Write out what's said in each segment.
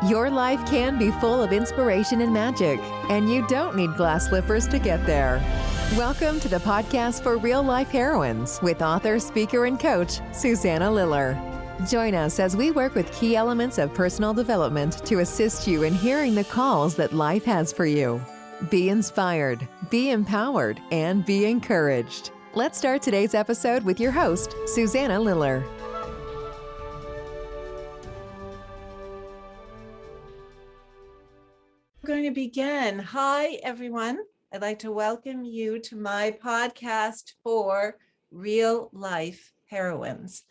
Your life can be full of inspiration and magic, and you don't need glass slippers to get there. Welcome to the podcast for real life heroines with author, speaker, and coach, Susanna Liller. Join us as we work with key elements of personal development to assist you in hearing the calls that life has for you. Be inspired, be empowered, and be encouraged. Let's start today's episode with your host, Susanna Liller. We're going to begin. Hi, everyone. I'd like to welcome you to my podcast for real life heroines.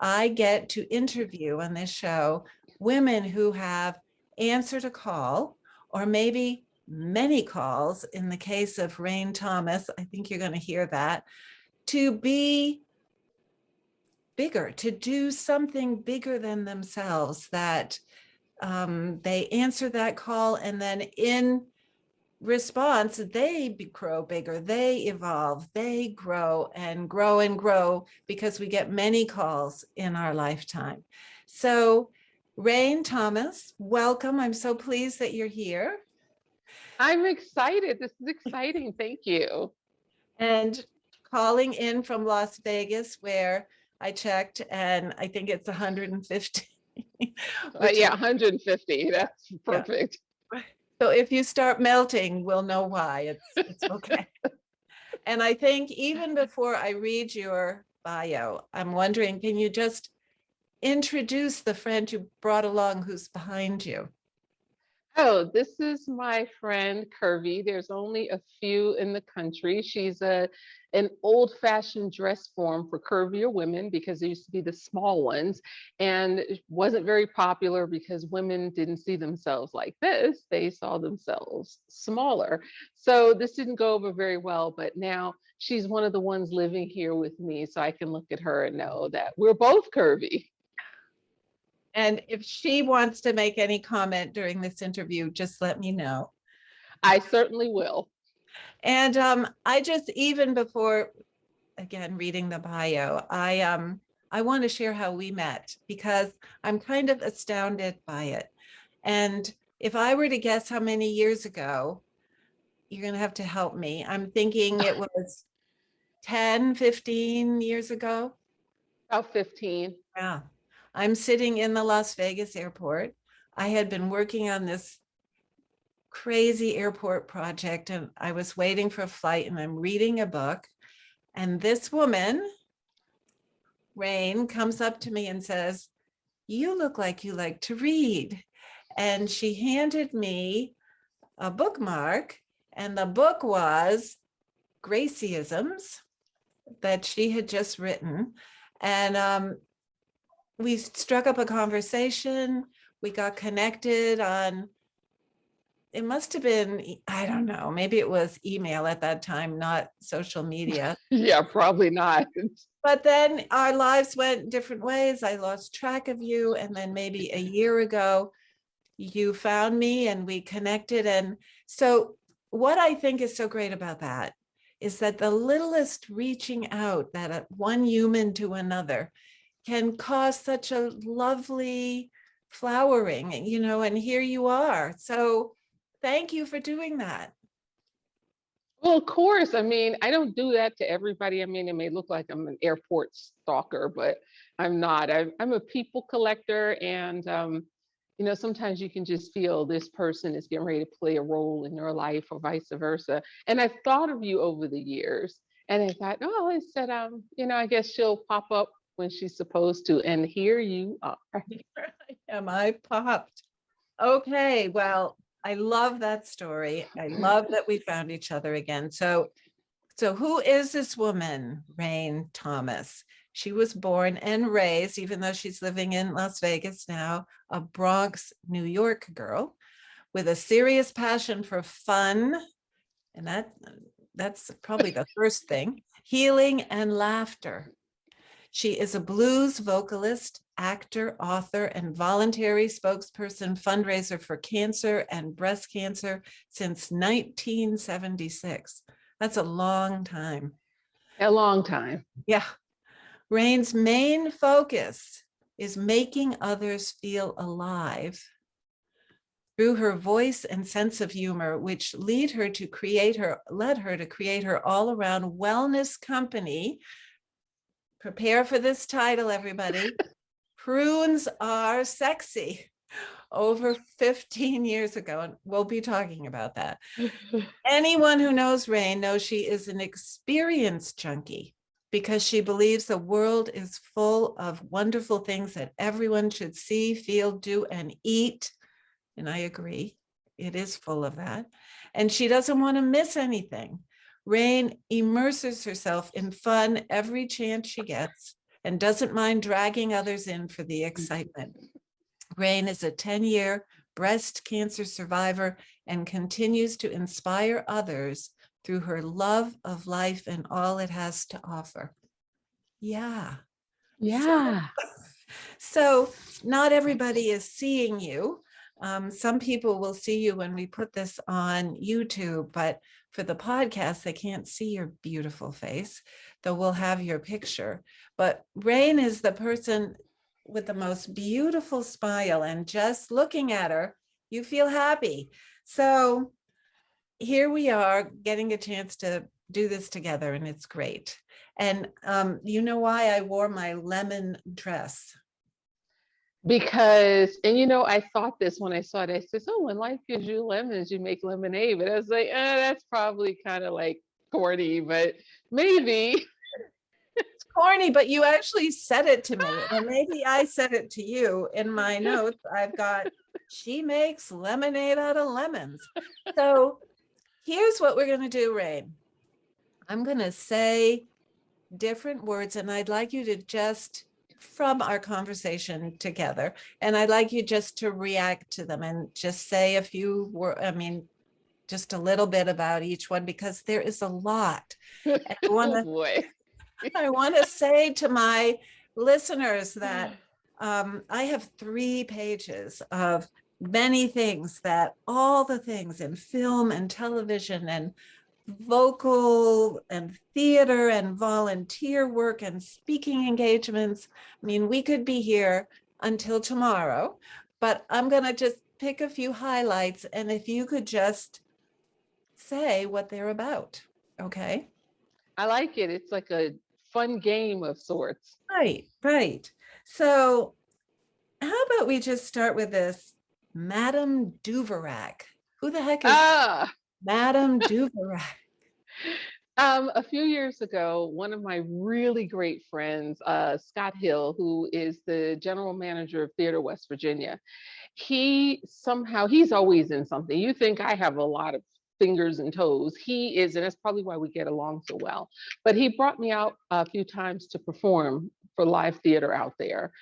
I get to interview on this show women who have answered a call, or maybe many calls. In the case of Rhayne Thomas, I think you're going to hear that, to be bigger, to do something bigger than themselves, that they answer that call, and then in response, they grow bigger, they evolve, they grow and grow and grow, because we get many calls in our lifetime. So, Rhayne Thomas, welcome. I'm so pleased that you're here. I'm excited. This is exciting. Thank you. And calling in from Las Vegas, where I checked, and I think it's 150. Yeah, 150. That's perfect. Yeah. So if you start melting, we'll know why. It's okay. And I think even before I read your bio, I'm wondering, can you just introduce the friend you brought along who's behind you? Oh, this is my friend Curvy. There's only a few in the country. She's an old-fashioned dress form for curvier women, because there used to be the small ones, and it wasn't very popular because women didn't see themselves like this. They saw themselves smaller. So this didn't go over very well, but now she's one of the ones living here with me, so I can look at her and know that we're both curvy. And if she wants to make any comment during this interview, just let me know. I certainly will. And I just, even before, again, reading the bio, I want to share how we met, because I'm kind of astounded by it. And if I were to guess how many years ago, you're going to have to help me. I'm thinking it was 10, 15 years ago. About 15. Yeah. I'm sitting in the Las Vegas airport. I had been working on this crazy airport project, and I was waiting for a flight, and I'm reading a book. And this woman, Rhayne, comes up to me and says, "You look like you like to read." And she handed me a bookmark, and the book was Graceisms that she had just written. And we struck up a conversation. We got connected on, it must have been, I don't know, maybe it was email at that time, not social media. Yeah, probably not. But then our lives went different ways. I lost track of you. And then maybe a year ago, you found me and we connected. And so what I think is so great about that is that the littlest reaching out, that one human to another, can cause such a lovely flowering, and here you are. So thank you for doing that. Well, of course. I mean, I don't do that to everybody. I mean, it may look like I'm an airport stalker, but I'm not. I'm a people collector, and sometimes you can just feel this person is getting ready to play a role in your life, or vice versa. And I've thought of you over the years, and I thought, oh, I said, I guess she'll pop up when she's supposed to, and here you are. Here I am. I popped. Okay, well, I love that story. I love that we found each other again. So who is this woman, Rhayne Thomas? She was born and raised, even though she's living in Las Vegas now, a Bronx, New York girl with a serious passion for fun. And that's probably the first thing, healing and laughter. She is a blues vocalist, actor, author, and voluntary spokesperson fundraiser for cancer and breast cancer since 1976. That's a long time. A long time. Yeah. Rhayne's main focus is making others feel alive through her voice and sense of humor, which led her to create her all-around wellness company. Prepare for this title, everybody. Prunes Are Sexy. Over 15 years ago, and we'll be talking about that. Anyone who knows Rhayne knows she is an experience junkie because she believes the world is full of wonderful things that everyone should see, feel, do, and eat. And I agree, it is full of that. And she doesn't want to miss anything. Rhayne immerses herself in fun every chance she gets and doesn't mind dragging others in for the excitement. Rhayne is a 10-year breast cancer survivor and continues to inspire others through her love of life and all it has to offer. Yeah. Yeah. So not everybody is seeing you. Some people will see you when we put this on YouTube, but for the podcast, they can't see your beautiful face, though we'll have your picture. But Rhayne is the person with the most beautiful smile, and just looking at her, you feel happy. So here we are getting a chance to do this together, and it's great. And you know why I wore my lemon dress? Because, and you know, I thought this when I saw it, I said, oh, when life gives you lemons, you make lemonade. But I was like, that's probably kind of like corny, but maybe. It's corny, but you actually said it to me. Or maybe I said it to you. In my notes, I've got, she makes lemonade out of lemons. So here's what we're going to do, Rhayne. I'm going to say different words, and I'd like you to just, from our conversation together, and I'd like you just to react to them and just say a few words, just a little bit about each one, because there is a lot. And Oh boy. I want to say to my listeners that I have 3 pages of many things, that all the things in film and television and vocal and theater and volunteer work and speaking engagements. I mean, we could be here until tomorrow, but I'm going to just pick a few highlights, and if you could just say what they're about. Okay. I like it. It's like a fun game of sorts. Right. So how about we just start with this Madame Duverac? Who the heck is Madame Duverac? A few years ago, one of my really great friends, Scott Hill, who is the general manager of Theater West Virginia, he's always in something. You think I have a lot of fingers and toes. He is, and that's probably why we get along so well. But he brought me out a few times to perform for live theater out there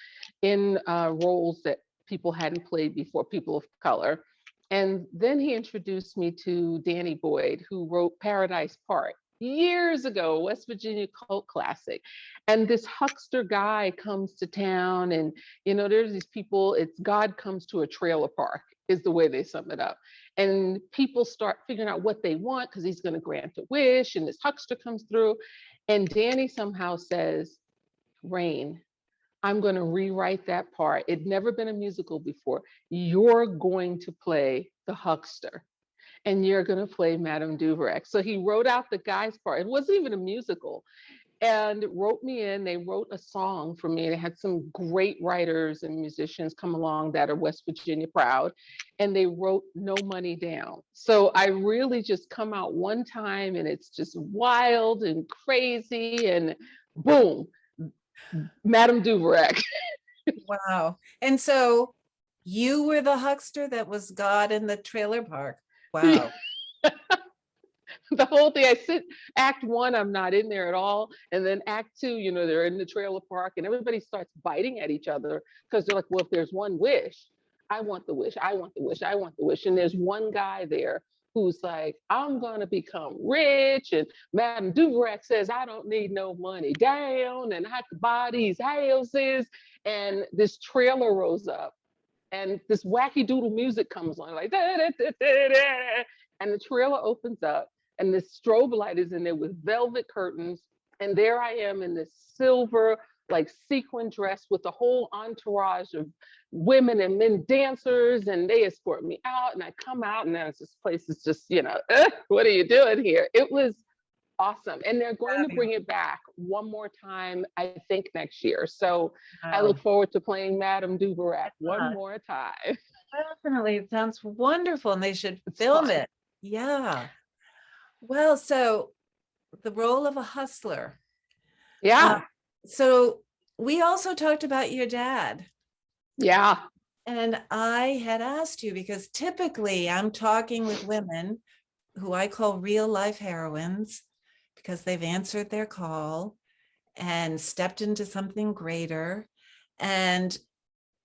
in roles that people hadn't played before, people of color. And then he introduced me to Danny Boyd, who wrote Paradise Park years ago, West Virginia cult classic. And this huckster guy comes to town, and you know, there's these people, it's God comes to a trailer park is the way they sum it up. And people start figuring out what they want because he's going to grant a wish, and this huckster comes through. And Danny somehow says, Rhayne, I'm going to rewrite that part. It'd never been a musical before. You're going to play the huckster, and you're going to play Madame Duverac. So he wrote out the guy's part. It wasn't even a musical, and wrote me in. They wrote a song for me. They had some great writers and musicians come along that are West Virginia proud, and they wrote No Money Down. So I really just come out one time, and it's just wild and crazy, and boom, Madame Duverac. Wow. And so you were the huckster that was God in the trailer park. Wow. The whole thing, act 1, I'm not in there at all. And then act 2, you know, they're in the trailer park and everybody starts biting at each other because they're like, well, if there's one wish, I want the wish, I want the wish, I want the wish. And there's one guy there who's like, I'm going to become rich. And Madame Duverac says, I don't need no money down, and I could buy these houses. And this trailer rolls up and this wacky doodle music comes on, like, da, da, da, da, da, and the trailer opens up. And this strobe light is in there with velvet curtains. And there I am in this silver, like sequin dress with a whole entourage of women and men dancers, and they escort me out, and I come out, and then this place is just, what are you doing here? It was awesome. And they're going to bring it back one more time, I think next year. So I look forward to playing Madame Dubrac one more time. Definitely. It sounds wonderful, and they should film it. Yeah. Well, so the role of a hustler. Yeah. So we also talked about your dad. Yeah. And I had asked you, because typically I'm talking with women who I call real life heroines, because they've answered their call and stepped into something greater. And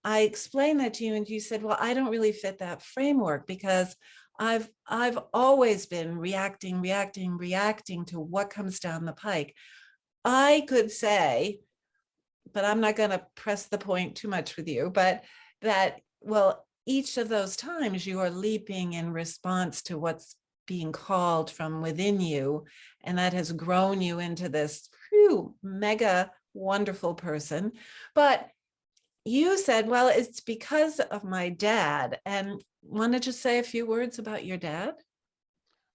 I explained that to you, and you said, well, I don't really fit that framework, because I've always been reacting to what comes down the pike. I could say, but I'm not going to press the point too much with you, but that, well, each of those times you are leaping in response to what's being called from within you. And that has grown you into this mega wonderful person. But you said, well, it's because of my dad. And want to just say a few words about your dad?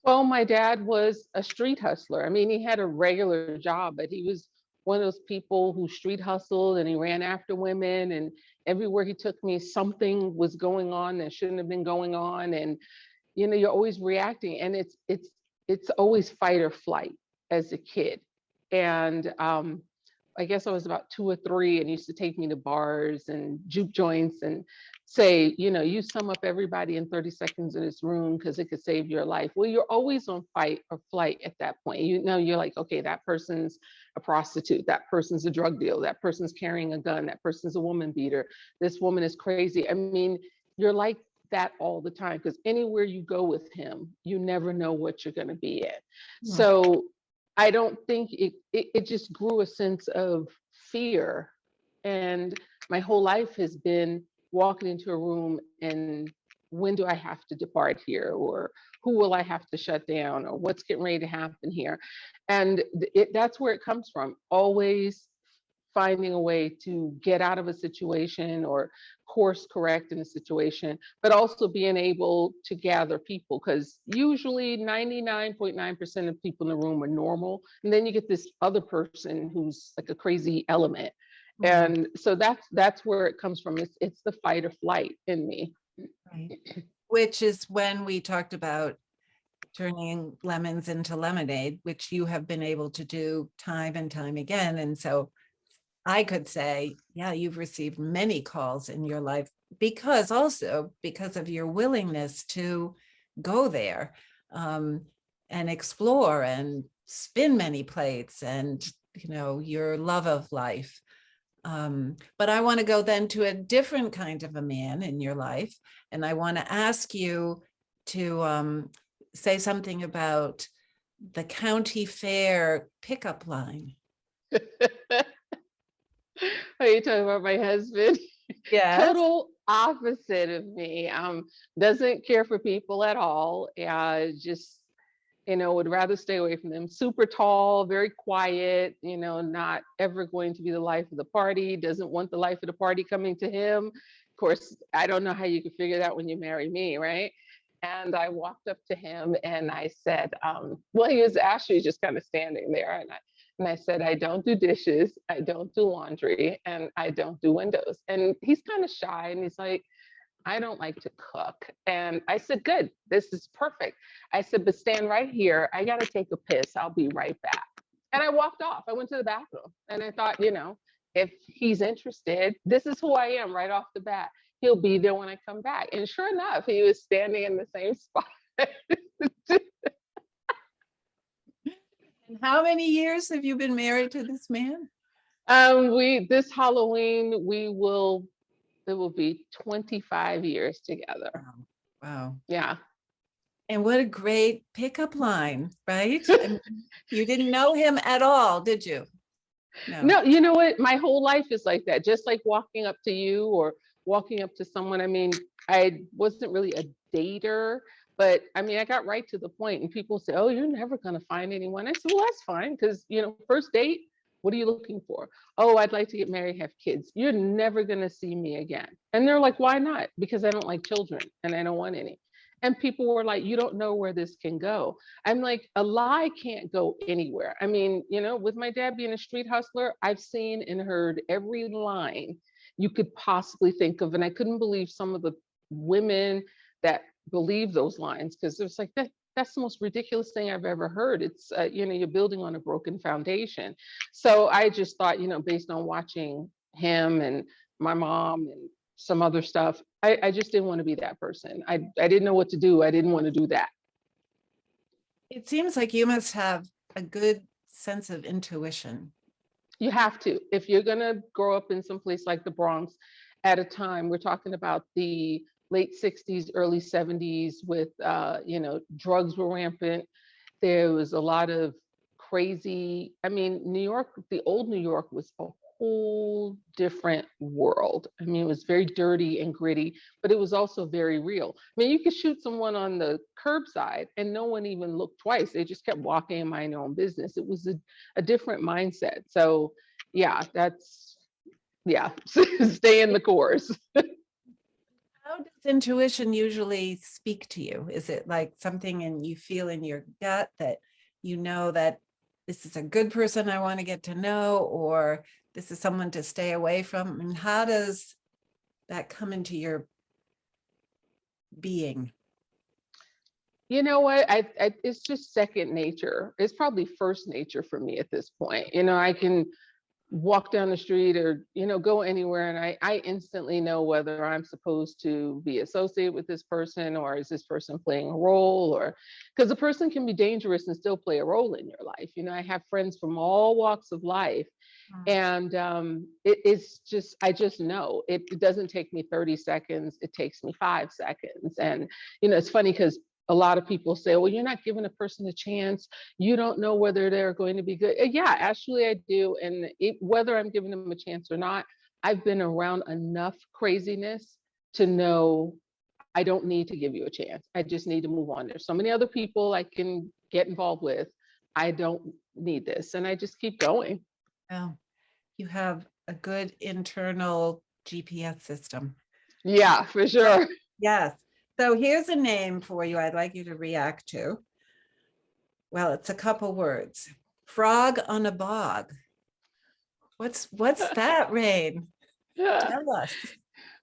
Well, my dad was a street hustler. I mean, he had a regular job, but he was one of those people who street hustled, and he ran after women, and everywhere he took me, something was going on that shouldn't have been going on. And you're always reacting, and it's always fight or flight as a kid. And I guess I was about 2 or 3, and he used to take me to bars and juke joints and say, you sum up everybody in 30 seconds in this room because it could save your life. Well, you're always on fight or flight at that point. You're like, okay, that person's a prostitute, that person's a drug dealer, that person's carrying a gun, that person's a woman beater, this woman is crazy. I mean, you're like that all the time, because anywhere you go with him, you never know what you're going to be in. So I don't think it just grew a sense of fear. And my whole life has been walking into a room and, when do I have to depart here? Or who will I have to shut down? Or what's getting ready to happen here? And that's where it comes from. Always finding a way to get out of a situation or course correct in a situation, but also being able to gather people, because usually 99.9% of people in the room are normal. And then you get this other person who's like a crazy element. And so that's where it comes from. It's the fight or flight in me. Right. Which is when we talked about turning lemons into lemonade, which you have been able to do time and time again. And so I could say, yeah, you've received many calls in your life, because of your willingness to go there and explore and spin many plates, and your love of life. But I want to go then to a different kind of a man in your life, and I want to ask you to say something about the county fair pickup line. Are you talking about my husband? Yeah. Total opposite of me. Doesn't care for people at all. Just, would rather stay away from them. Super tall, very quiet, not ever going to be the life of the party, doesn't want the life of the party coming to him. Of course, I don't know how you could figure that when you marry me, right? And I walked up to him and I said, well, he was actually just kind of standing there. And I said, I don't do dishes, I don't do laundry, and I don't do windows. And he's kind of shy, and he's like, I don't like to cook. And I said, good, this is perfect. I said, but stand right here. I got to take a piss. I'll be right back. And I walked off. I went to the bathroom, and I thought, if he's interested, this is who I am right off the bat. He'll be there when I come back. And sure enough, he was standing in the same spot. How many years have you been married to this man? This Halloween, it will be 25 years together. Wow. Yeah. And what a great pickup line, right? You didn't know him at all, did you? No, you know what? My whole life is like that. Just like walking up to you or walking up to someone. I mean, I wasn't really a dater, but I mean, I got right to the point, and people say, oh, you're never going to find anyone. I said, well, that's fine. Because, first date, What are you looking for? Oh, I'd like to get married, have kids. You're never going to see me again. And they're like, why not? Because I don't like children and I don't want any. And people were like, you don't know where this can go. I'm like, a lie can't go anywhere. I mean, with my dad being a street hustler, I've seen and heard every line you could possibly think of. And I couldn't believe some of the women that believe those lines, because it was like, that's the most ridiculous thing I've ever heard. It's, you're building on a broken foundation. So I just thought, based on watching him and my mom and some other stuff, I just didn't want to be that person. I didn't know what to do. I didn't want to do that. It seems like you must have a good sense of intuition. You have to. If you're going to grow up in some place like the Bronx at a time, we're talking about the late 60s, early 70s with, drugs were rampant. There was a lot of crazy, New York, the old New York was a whole different world. It was very dirty and gritty, but it was also very real. You could shoot someone on the curbside and no one even looked twice. They just kept walking and minding their own business. It was a different mindset. So yeah, stay in the course. How does intuition usually speak to you? Is it like something you feel in your gut that that this is a good person I want to get to know, or this is someone to stay away from? And how does that come into your being? You know what? It's just second nature. It's probably first nature for me at this point. I can walk down the street or, go anywhere and I instantly know whether I'm supposed to be associated with this person, or is this person playing a role, or because a person can be dangerous and still play a role in your life. I have friends from all walks of life. And I just know it doesn't take me 30 seconds. It takes me 5 seconds. And, it's funny because a lot of people say, well, you're not giving a person a chance. You don't know whether they're going to be good. Yeah, actually I do. And whether I'm giving them a chance or not, I've been around enough craziness to know I don't need to give you a chance. I just need to move on. There's so many other people I can get involved with. I don't need this. And I just keep going. Oh, you have a good internal GPS system. Yeah, for sure. Yes. So here's a name for you I'd like you to react to. Well, it's a couple words. Frog on a bog. What's that, Rhayne? Tell us.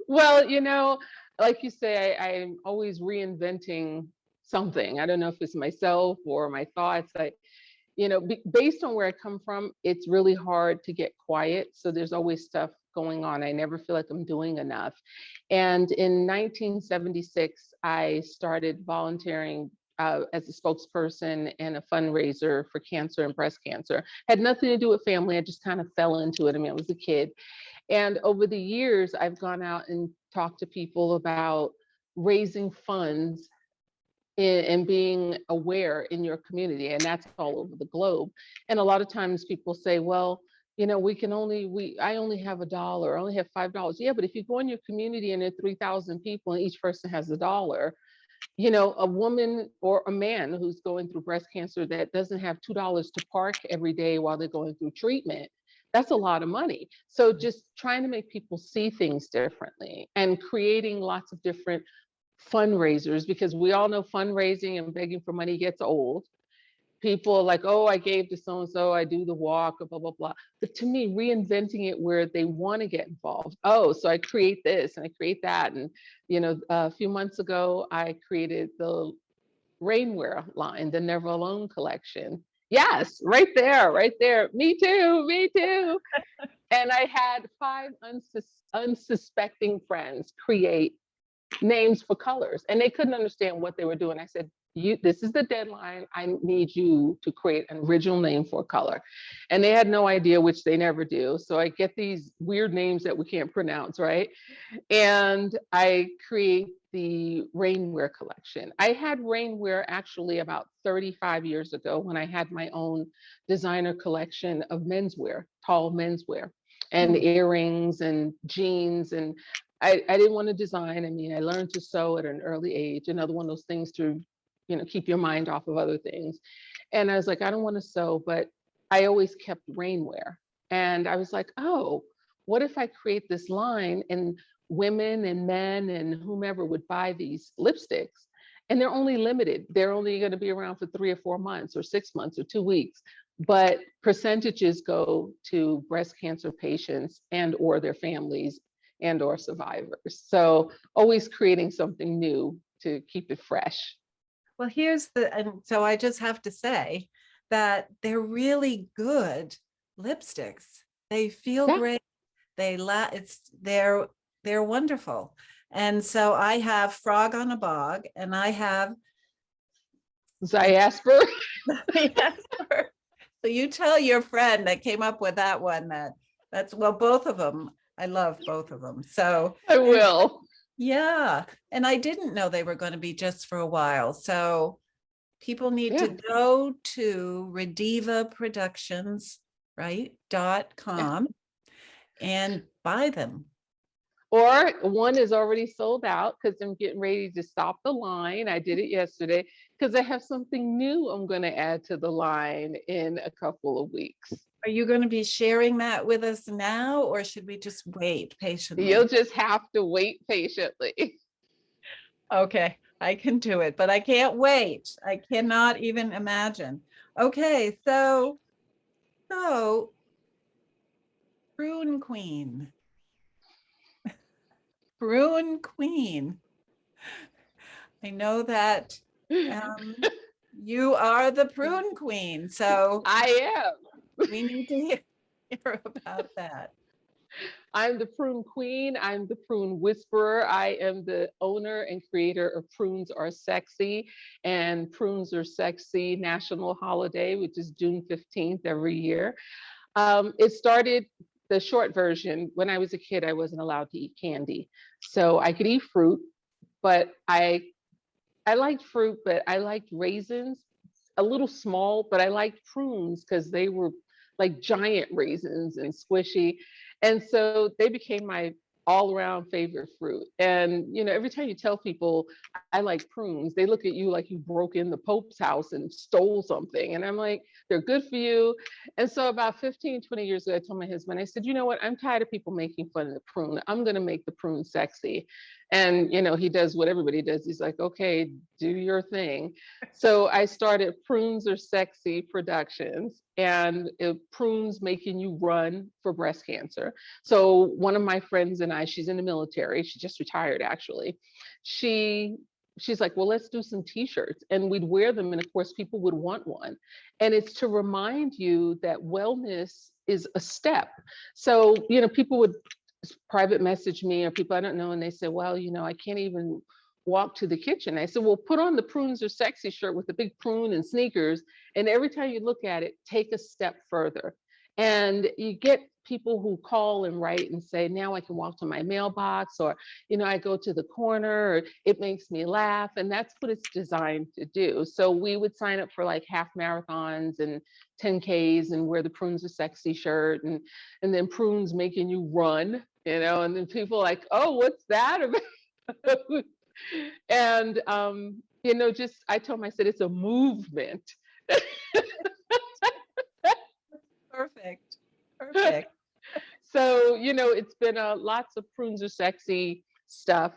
Well, like you say, I'm always reinventing something. I don't know if it's myself or my thoughts. Based on where I come from, it's really hard to get quiet. So there's always stuff going on. I never feel like I'm doing enough. And in 1976, I started volunteering as a spokesperson and a fundraiser for cancer and breast cancer. Had nothing to do with family. I just kind of fell into it. I was a kid. And over the years, I've gone out and talked to people about raising funds and being aware in your community. And that's all over the globe. And a lot of times people say, well, I only have $1, I only have $5. Yeah, but if you go in your community and there are 3,000 people and each person has $1, a woman or a man who's going through breast cancer that doesn't have $2 to park every day while they're going through treatment, that's a lot of money. So just trying to make people see things differently and creating lots of different fundraisers, because we all know fundraising and begging for money gets old. People are like, oh, I gave to so-and-so, I do the walk, blah, blah, blah. But to me, reinventing it where they want to get involved. Oh, so I create this and I create that. And, a few months ago, I created the Rainwear line, the Never Alone collection. Yes, right there. Me too. And I had 5 unsuspecting friends create names for colors, and they couldn't understand what they were doing. I said, this is the deadline. I need you to create an original name for a color. And they had no idea, which they never do. So I get these weird names that we can't pronounce, right? And I create the Rainwear collection. I had Rainwear actually about 35 years ago when I had my own designer collection of menswear, tall menswear, and earrings and jeans. And I didn't want to design. I learned to sew at an early age, another one of those things to, keep your mind off of other things. And I was like, I don't want to sew, but I always kept Rainwear. And I was like, oh, what if I create this line and women and men and whomever would buy these lipsticks, and they're only limited. They're only going to be around for 3 or 4 months or 6 months or 2 weeks, but percentages go to breast cancer patients and or their families and or survivors. So always creating something new to keep it fresh. Well, and so I just have to say that they're really good lipsticks. They feel Yeah. great. They're wonderful. And so I have Frog on a Bog, and I have Ziasper. Jasper. So you tell your friend that came up with that one that's well, both of them. I love both of them. So I will. yeah. And I didn't know they were going to be just for a while. So people need to go to Rediva Productions, right? .com and buy them. Or one is already sold out because I'm getting ready to stop the line. I did it yesterday because I have something new I'm going to add to the line in a couple of weeks. Are you going to be sharing that with us now, or should we just wait patiently? You'll just have to wait patiently. Okay, I can do it, but I can't wait. I cannot even imagine. Okay, so Prune Queen. Prune Queen. I know that you are the Prune Queen, so I am. we need to hear about that. I'm the Prune Queen. I'm the Prune Whisperer. I am the owner and creator of Prunes Are Sexy and Prunes Are Sexy National Holiday, which is June 15th every year. It started, the short version, when I was a kid, I wasn't allowed to eat candy. So I could eat fruit, but I liked fruit, but I liked raisins, a little small, but I liked prunes because they were like giant raisins and squishy. And so they became my all around favorite fruit. And, you know, every time you tell people I like prunes, they look at you like you broke in the Pope's house and stole something. And I'm like, they're good for you. And so about 15, 20 years ago, I told my husband, I said, you know what? I'm tired of people making fun of the prune. I'm going to make the prune sexy. And, you know, he does what everybody does. He's like, okay, do your thing. So I started Prunes Are Sexy Productions, and prunes making you run for breast cancer. So one of my friends and I, she's in the military. She just retired, actually. She's like, well, let's do some t-shirts, and we'd wear them. And of course, people would want one. And it's to remind you that wellness is a step. So, you know, people would private message me, or people I don't know, and they say, well, you know, I can't even walk to the kitchen. I said, well, put on the Prunes Are Sexy shirt with the big prune and sneakers, and every time you look at it, take a step further. And you get people who call and write and say, now I can walk to my mailbox, or, you know, I go to the corner, or it makes me laugh. And that's what it's designed to do. So we would sign up for like half marathons and 10Ks and wear the Prunes Are Sexy shirt, and then prunes making you run, you know, and then people are like, oh, what's that about? And, you know, just, I told him, I said, it's a movement. Perfect. Perfect. So, you know, it's been lots of Prunes Are Sexy stuff,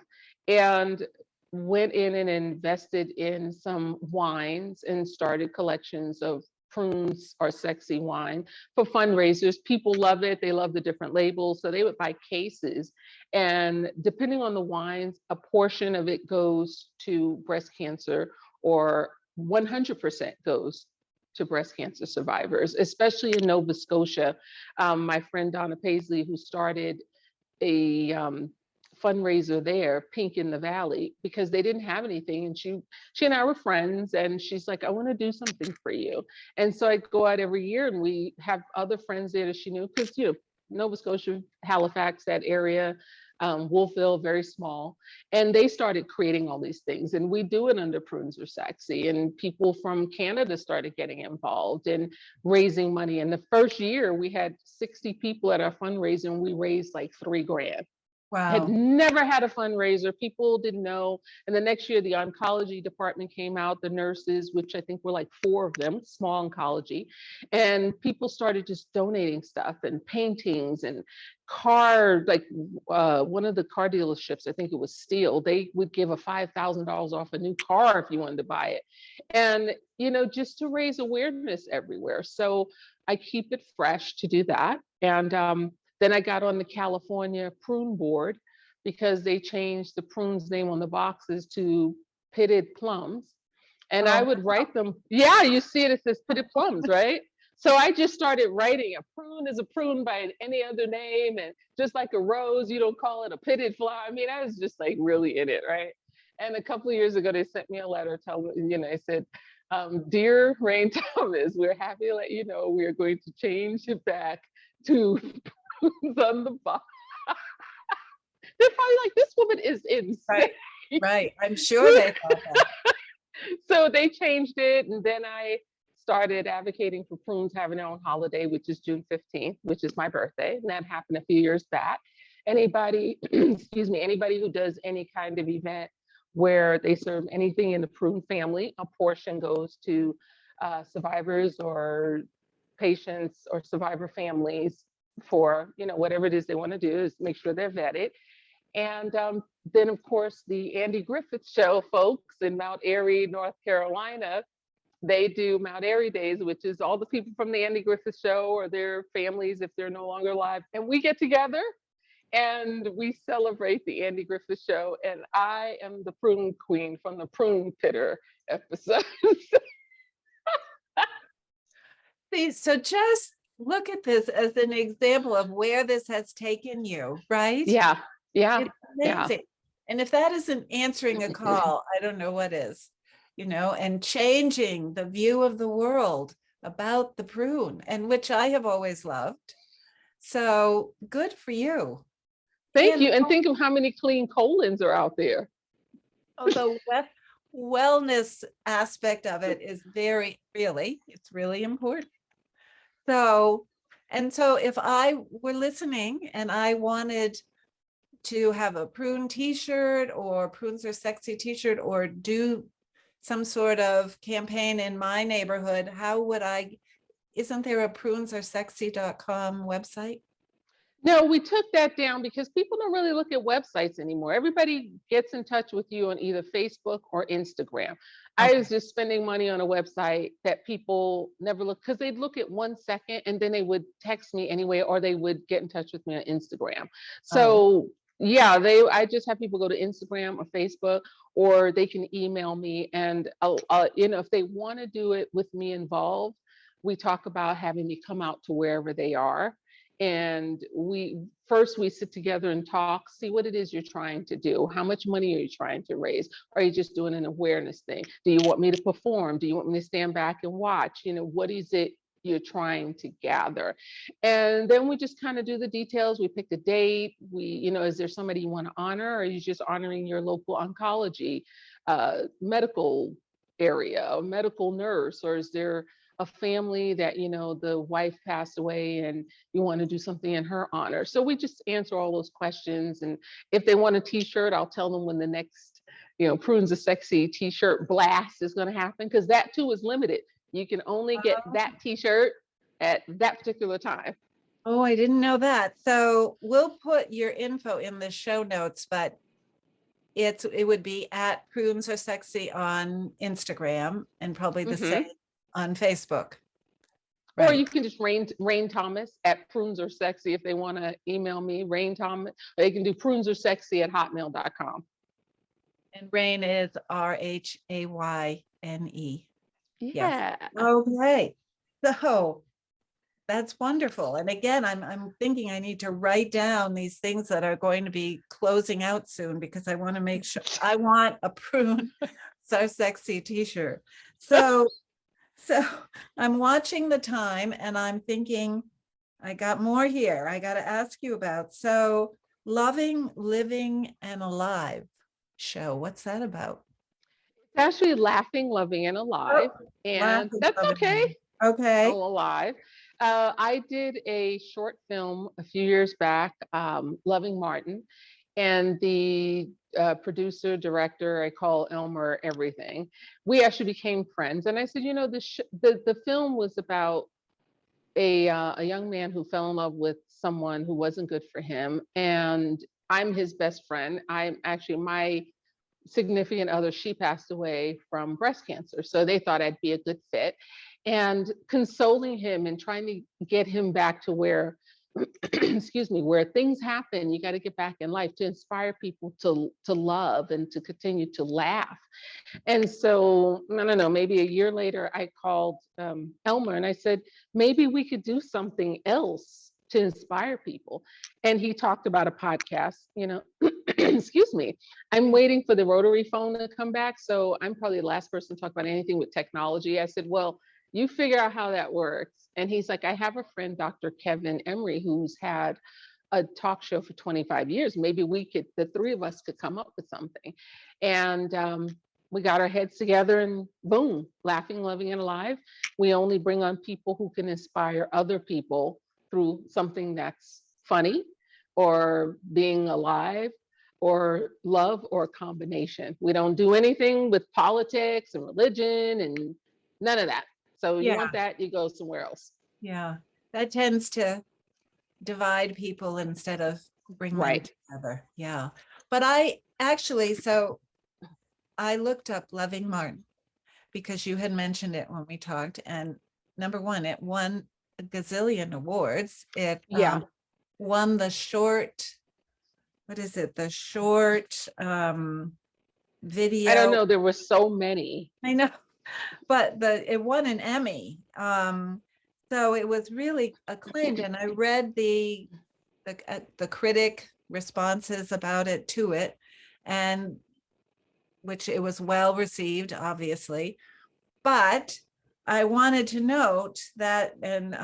and went in and invested in some wines and started collections of Prunes Are Sexy wine for fundraisers. People love it. They love the different labels. So they would buy cases, and depending on the wines, a portion of it goes to breast cancer, or 100% goes to breast cancer survivors, especially in Nova Scotia. My friend Donna Paisley, who started a fundraiser there, Pink in the Valley, because they didn't have anything, and she and I were friends, and she's like, I want to do something for you. And so I go out every year, and we have other friends there that she knew, because, you know, Nova Scotia, Halifax, that area, Wolfville, very small. And they started creating all these things, and we do it under Prunes Are Sexy. And people from Canada started getting involved and raising money. And the first year we had 60 people at our fundraiser, and we raised like $3 grand. Had Wow. never had a fundraiser. People didn't know. And the next year, the oncology department came out, the nurses, which I think were like 4 of them, small oncology. And people started just donating stuff and paintings and one of the car dealerships, I think it was Steel, they would give a $5,000 off a new car if you wanted to buy it. And, just to raise awareness everywhere. So I keep it fresh to do that. And then I got on the California prune board because they changed the prune's name on the boxes to pitted plums. And I Oh, would write them. Yeah, you see it, it says pitted plums, right? So I just started writing a prune is a prune by any other name. And just like a rose, you don't call it a pitted flower. I mean, I was just like really in it, right? And a couple of years ago, they sent me a letter telling me, they said, Dear Rhayne Thomas, we're happy to let you know we are going to change it back to on the box. They're probably like, this woman is insane. Right. I'm sure they thought that. So they changed it. And then I started advocating for prunes having their own holiday, which is June 15th, which is my birthday. And that happened a few years back. Anybody, anybody who does any kind of event where they serve anything in the prune family, a portion goes to survivors or patients or survivor families for, whatever it is they want to do, is make sure they're vetted. And then, of course, the Andy Griffith Show folks in Mount Airy, North Carolina, they do Mount Airy Days, which is all the people from the Andy Griffith Show or their families if they're no longer alive. And we get together and we celebrate the Andy Griffith Show. And I am the prune queen from the Prune Pitter episode. See, so just look at this as an example of where this has taken you, right? Yeah. It's amazing. And if that isn't answering a call, I don't know what is, and changing the view of the world about the prune, and which I have always loved. So good for you. Thank you. And think of how many clean colons are out there. The wellness aspect of it is it's really important. So if I were listening and I wanted to have a prune t-shirt or prunes are sexy t-shirt or do some sort of campaign in my neighborhood, how would isn't there a prunesaresexy.com website? No, we took that down because people don't really look at websites anymore. Everybody gets in touch with you on either Facebook or Instagram. I was just spending money on a website that people never look, because they'd look at 1 second and then they would text me anyway, or they would get in touch with me on Instagram. So I just have people go to Instagram or Facebook, or they can email me. And if they want to do it with me involved, we talk about having me come out to wherever they are. And we sit together and talk, see what it is you're trying to do. How much money are you trying to raise? Are you just doing an awareness thing? Do you want me to perform? Do you want me to stand back and watch? What is it you're trying to gather? And then we just kind of do the details. We pick the date. Is there somebody you want to honor? Or are you just honoring your local oncology medical area, or medical nurse? Or is there a family that, the wife passed away and you want to do something in her honor? So we just answer all those questions. And if they want a t-shirt, I'll tell them when the next, Prunes Are Sexy t-shirt blast is going to happen, because that too is limited. You can only get that t-shirt at that particular time. Oh, I didn't know that. So we'll put your info in the show notes, but it would be at Prunes Are Sexy on Instagram and probably the same on Facebook. Right. Or you can just Rhayne Thomas at Prunes Are Sexy if they want to email me, Rhayne Thomas. Or they can do prunesaresexy@hotmail.com. And Rhayne is Rhayne. Yeah. Yes. Okay. So that's wonderful. And again, I'm thinking I need to write down these things that are going to be closing out soon, because I want to make sure I want a Prunes Are Sexy t-shirt. So I'm watching the time and I'm thinking, I got more here I got to ask you about. So Loving, Living, and Alive show, what's that about? It's actually Laughing, Loving, and Alive. And that's okay. Okay. Oh, alive. I did a short film a few years back, Loving Martin. And the producer, director, I call Elmer everything. We actually became friends. And I said, you know, the film was about a young man who fell in love with someone who wasn't good for him. And I'm his best friend. I'm actually my significant other, she passed away from breast cancer. So they thought I'd be a good fit. And consoling him and trying to get him back to where, excuse me, where things happen, you got to get back in life to inspire people to love and to continue to laugh. And so, I don't know, maybe a year later, I called Elmer and I said, maybe we could do something else to inspire people. And he talked about a podcast, you know, excuse me. I'm waiting for the rotary phone to come back. So I'm probably the last person to talk about anything with technology. I said, well, you figure out how that works. And he's like, I have a friend, Dr. Kevin Emery, who's had a talk show for 25 years. Maybe the three of us could come up with something. And we got our heads together and boom, Laughing, Loving, and Alive. We only bring on people who can inspire other people through something that's funny or being alive or love or a combination. We don't do anything with politics and religion and none of that. So you want that, you go somewhere else. Yeah. That tends to divide people instead of bring them together. Yeah. But I looked up Loving Martin because you had mentioned it when we talked. And number one, it won a gazillion awards. It won the short, what is it? The short video. I don't know. There were so many. I know, but it won an Emmy. So it was really acclaimed. And I read the critic responses about it to it, and which it was well received, obviously. But I wanted to note that, and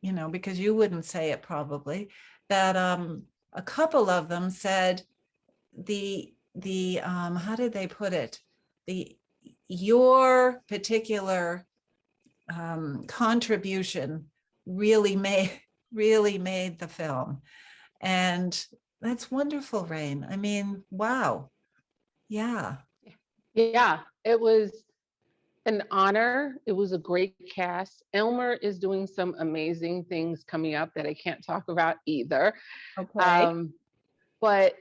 you know, because you wouldn't say it probably, that a couple of them said the how did they put it? Your particular contribution really made the film. And that's wonderful, Rhayne. I mean, wow. Yeah. Yeah, it was an honor. It was a great cast. Elmer is doing some amazing things coming up that I can't talk about either. Okay. But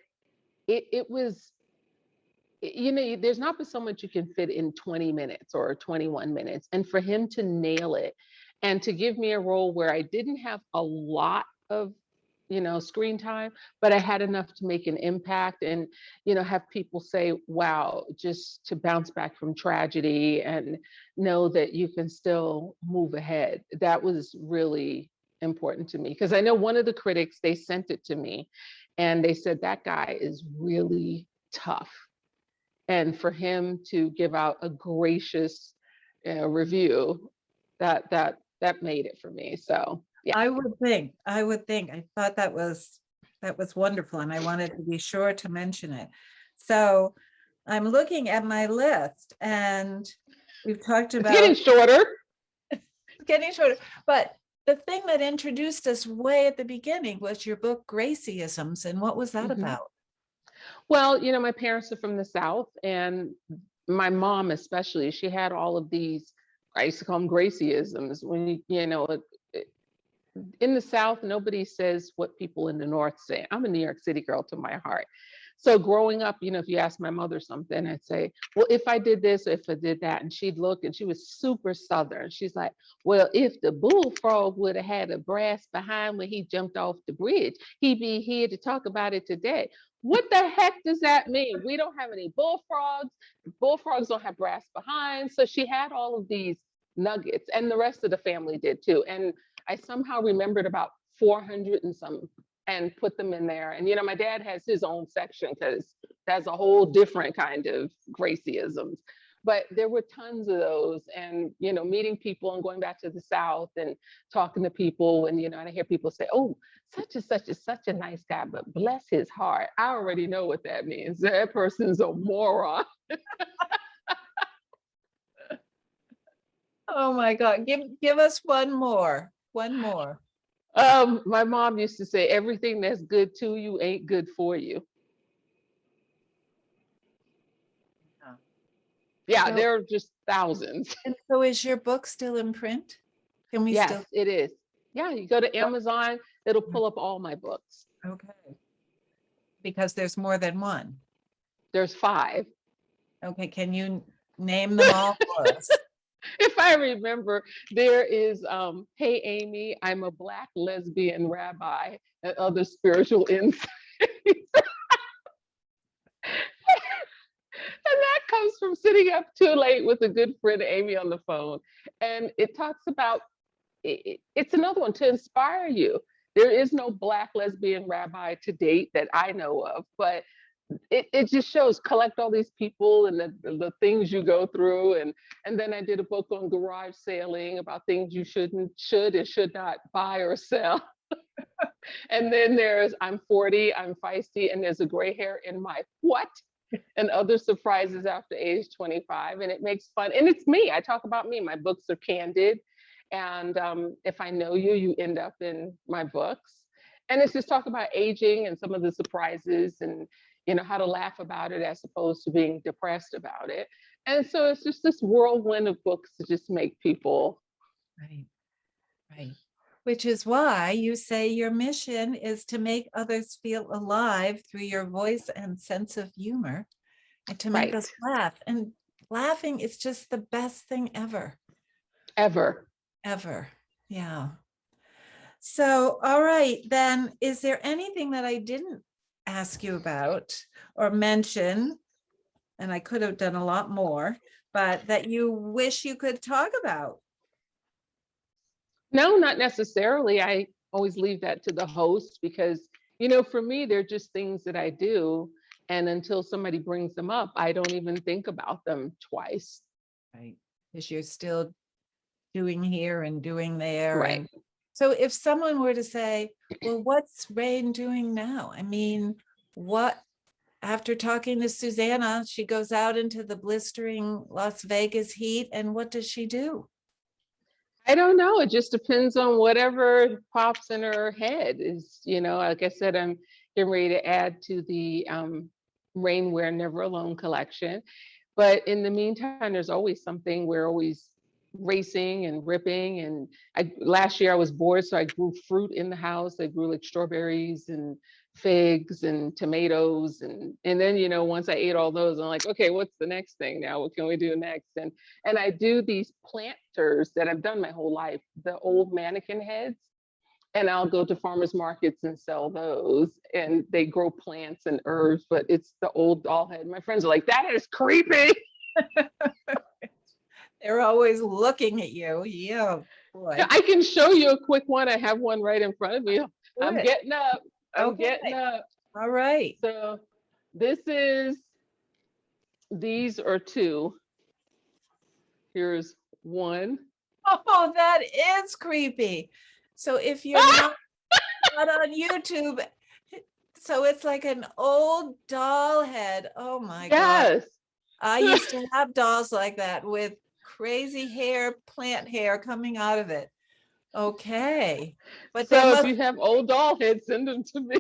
it was, you know, there's not so much you can fit in 20 minutes or 21 minutes. And for him to nail it and to give me a role where I didn't have a lot of, you know, screen time, but I had enough to make an impact and, you know, have people say, wow, just to bounce back from tragedy and know that you can still move ahead. That was really important to me because I know one of the critics, they sent it to me and they said, that guy is really tough. And for him to give out a gracious review, that made it for me. So yeah. I would think. I thought that was wonderful, and I wanted to be sure to mention it. So I'm looking at my list, and we've talked about it's getting shorter. But the thing that introduced us way at the beginning was your book, Gracieisms, and what was that about? Well, you know, my parents are from the South, and my mom especially, she had all of these, I used to call them Gracieisms. When you know, in the South, nobody says what people in the North say. I'm a New York City girl to my heart. So growing up, you know, if you ask my mother something, I'd say, well, if I did this, or if I did that, and she'd look, and she was super Southern. She's like, well, if the bullfrog would have had a brass behind when he jumped off the bridge, he'd be here to talk about it today. What the heck does that mean? We don't have any bullfrogs. Bullfrogs don't have brass behind. So she had all of these nuggets, and the rest of the family did too. And I somehow remembered about 400 and some and put them in there. And, you know, my dad has his own section because that's a whole different kind of Gracieisms. But there were tons of those. And, you know, meeting people and going back to the South and talking to people. And, you know, and I hear people say, oh, such and such is such a nice guy, but bless his heart. I already know what that means. That person's a moron. Oh my God. Give us one more. My mom used to say, everything that's good to you ain't good for you. Yeah, So, there are just thousands. and so is your book still in print? Can we Yes, still? it is. Yeah, you go to What? Amazon, it'll pull up all my books. Okay. Because there's more than one. There's 5. Okay, can you name them all for us? If I remember, there is Hey Amy, I'm a Black lesbian rabbi and other spiritual insights. And that comes from sitting up too late with a good friend Amy on the phone. And it talks about it's another one to inspire you. There is no Black lesbian rabbi to date that I know of, but it just shows collect all these people and the things you go through. And then I did a book on garage sailing about things you should and should not buy or sell. And then there's I'm 40, I'm feisty, and there's a gray hair in my what? And other surprises after age 25. And it makes fun. And it's me. I talk about me. My books are candid. And if I know you, you end up in my books. And it's just talk about aging and some of the surprises and, you know, how to laugh about it as opposed to being depressed about it. And so it's just this whirlwind of books to just make people. Right, right. Which is why you say your mission is to make others feel alive through your voice and sense of humor and to make us laugh. And laughing is just the best thing ever. Ever. Ever. Yeah. So, all right, then, is there anything that I didn't ask you about or mention, and I could have done a lot more, but that you wish you could talk about? No, not necessarily. I always leave that to the host because, you know, for me, they're just things that I do. And until somebody brings them up, I don't even think about them twice. Right. Because you're still doing here and doing there. Right. And so if someone were to say, well, what's Rhayne doing now? I mean, what, after talking to Susanna, she goes out into the blistering Las Vegas heat, and what does she do? I don't know. It just depends on whatever pops in her head. Is, you know, like I said, I'm getting ready to add to the Rainwear Never Alone collection. But in the meantime, there's always something. We're always racing and ripping. And last year I was bored, so I grew fruit in the house. I grew like strawberries and figs and tomatoes. And then, you know, once I ate all those, I'm like, okay, what's the next thing now? What can we do next? And I do these planters that I've done my whole life, the old mannequin heads. And I'll go to farmers markets and sell those. And they grow plants and herbs, but it's the old doll head. My friends are like, that is creepy. They're always looking at you. Yeah, boy. I can show you a quick one. I have one right in front of me. I'm Good. getting up. I'm Okay. getting up. All right. So these are 2. Here's 1. Oh, that is creepy. So if you're not on YouTube, so it's like an old doll head. Oh my God. Yes. I used to have dolls like that with crazy hair, plant hair coming out of it. Okay. But so if you have old doll heads, send them to me.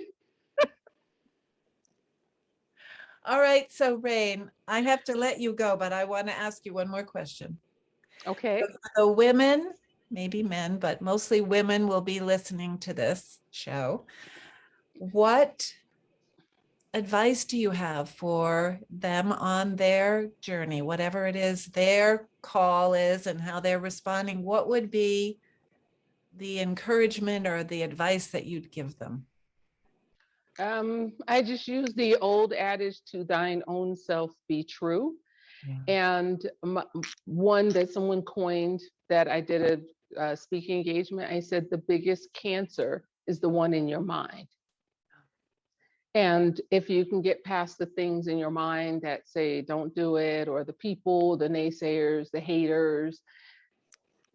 All right. So Rhayne, I have to let you go, but I want to ask you one more question. Okay. So women, maybe men, but mostly women will be listening to this show. What advice do you have for them on their journey, whatever it is their call is and how they're responding? What would be the encouragement or the advice that you'd give them? I just use the old adage, to thine own self be true. Yeah. And one that someone coined that I did a speaking engagement, I said, the biggest cancer is the one in your mind. And if you can get past the things in your mind that say, don't do it, or the people, the naysayers, the haters,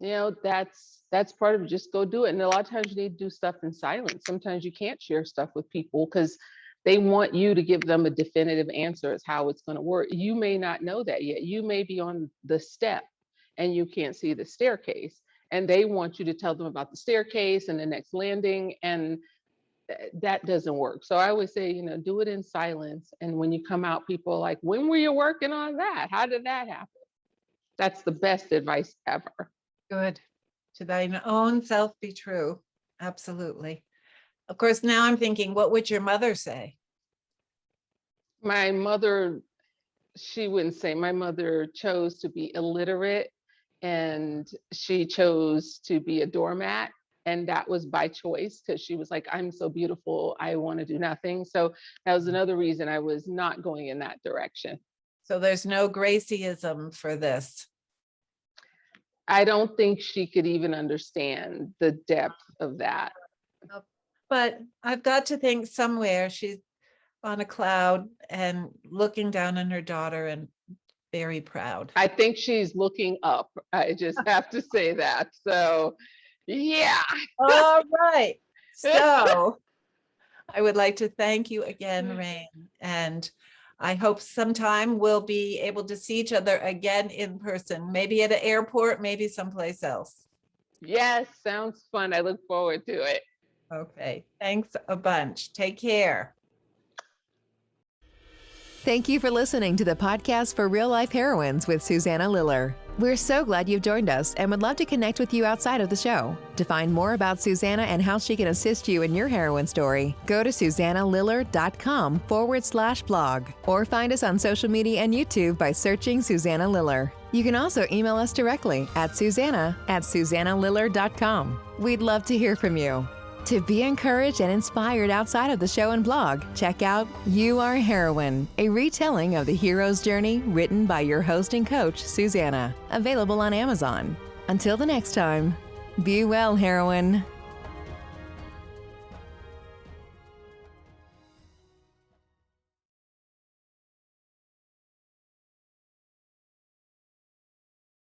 you know, that's part of it. Just go do it. And a lot of times you need to do stuff in silence. Sometimes you can't share stuff with people because they want you to give them a definitive answer as how it's going to work. You may not know that yet. You may be on the step and you can't see the staircase. and they want you to tell them about the staircase and the next landing, and that doesn't work. So I always say, do it in silence. And when you come out, people are like, when were you working on that? How did that happen? That's the best advice ever. Good. To thine own self be true. Absolutely. Of course, now I'm thinking, what would your mother say? My mother, she wouldn't say. My mother chose to be illiterate, and she chose to be a doormat. And that was by choice, because she was like, I'm so beautiful, I want to do nothing. So that was another reason I was not going in that direction. So there's no Gracieism for this. I don't think she could even understand the depth of that. But I've got to think somewhere she's on a cloud and looking down on her daughter and very proud. I think she's looking up. I just have to say that. So, yeah. All right. So I would like to thank you again, Rhayne. And I hope sometime we'll be able to see each other again in person, maybe at an airport, maybe someplace else. Yes, sounds fun. I look forward to it. Okay. Thanks a bunch. Take care. Thank you for listening to the podcast for Real Life Heroines with Susanna Liller. We're so glad you've joined us and would love to connect with you outside of the show. To find more about Susanna and how she can assist you in your heroine story, go to susannaliller.com/blog or find us on social media and YouTube by searching Susanna Liller. You can also email us directly at susanna@susannaliller.com. We'd love to hear from you. To be encouraged and inspired outside of the show and blog, check out You Are a Heroine, a retelling of the hero's journey written by your host and coach, Susanna, available on Amazon. Until the next time, be well, heroine.